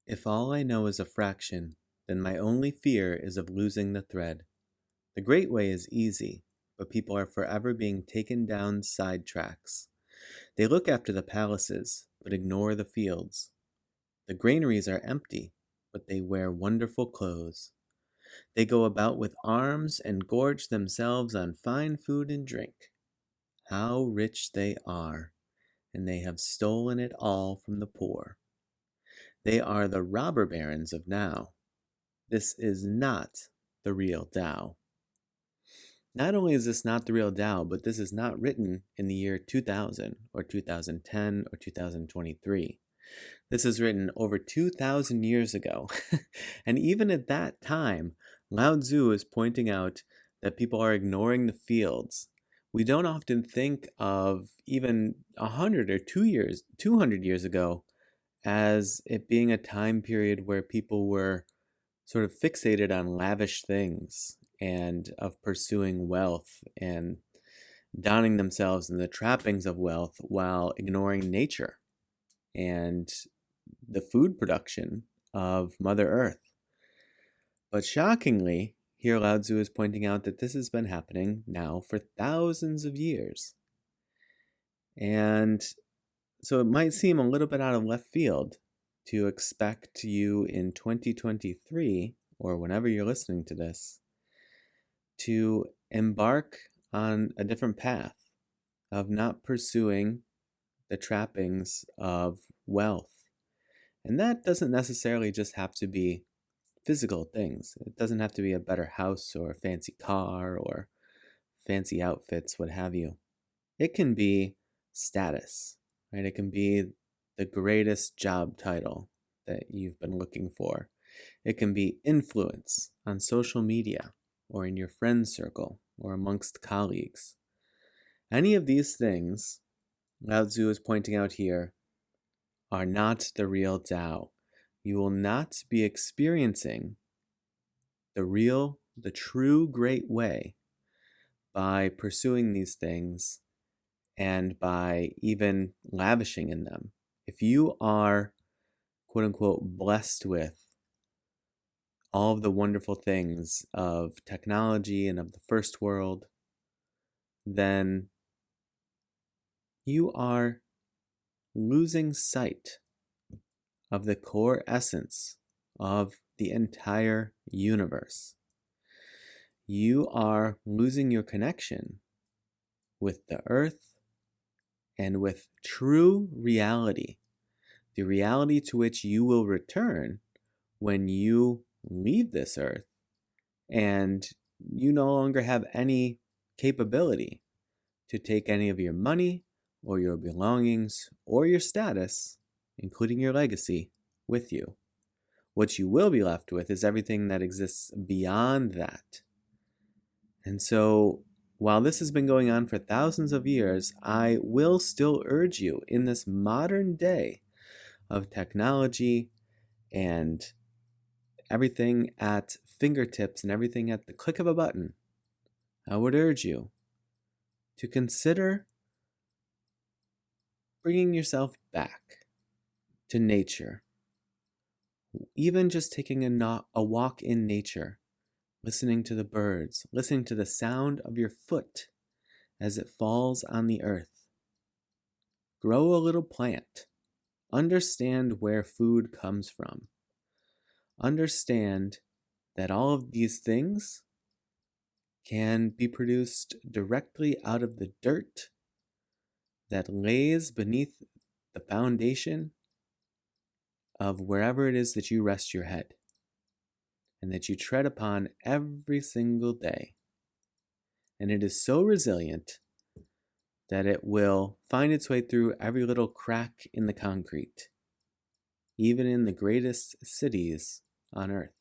If all I know is a fraction, then my only fear is of losing the thread. The great way is easy, but people are forever being taken down side tracks. They look after the palaces, but ignore the fields. The granaries are empty, but they wear wonderful clothes. They go about with arms and gorge themselves on fine food and drink. How rich they are, and they have stolen it all from the poor. They are the robber barons of now. This is not the real Tao. Not only is this not the real Tao, but this is not written in the year 2000 or 2010 or 2023. This is written over 2,000 years ago. And even at that time, Lao Tzu is pointing out that people are ignoring the fields. We don't often think of even 100 or 200 years ago as it being a time period where people were sort of fixated on lavish things and of pursuing wealth and donning themselves in the trappings of wealth while ignoring nature and the food production of Mother Earth. But shockingly, here Lao Tzu is pointing out that this has been happening now for thousands of years. And so it might seem a little bit out of left field to expect you in 2023, or whenever you're listening to this, to embark on a different path of not pursuing the trappings of wealth. And that doesn't necessarily just have to be physical things. It doesn't have to be a better house or a fancy car or fancy outfits, what have you. It can be status, right? It can be the greatest job title that you've been looking for. It can be influence on social media or in your friend circle or amongst colleagues. Any of these things, Lao Tzu is pointing out here, are not the real Tao. You will not be experiencing the true great way by pursuing these things and by even lavishing in them. If you are, quote unquote, blessed with all of the wonderful things of technology and of the first world, then you are losing sight of the core essence of the entire universe. You are losing your connection with the earth and with true reality, the reality to which you will return when you leave this earth and you no longer have any capability to take any of your money or your belongings or your status, including your legacy, with you. What you will be left with is everything that exists beyond that. And so, while this has been going on for thousands of years, I will still urge you in this modern day of technology and everything at fingertips and everything at the click of a button, I would urge you to consider bringing yourself back to nature. Even just taking a walk in nature, listening to the birds, listening to the sound of your foot as it falls on the earth. Grow a little plant. Understand where food comes from. Understand that all of these things can be produced directly out of the dirt that lays beneath the foundation of wherever it is that you rest your head and that you tread upon every single day. And it is so resilient that it will find its way through every little crack in the concrete, even in the greatest cities on earth.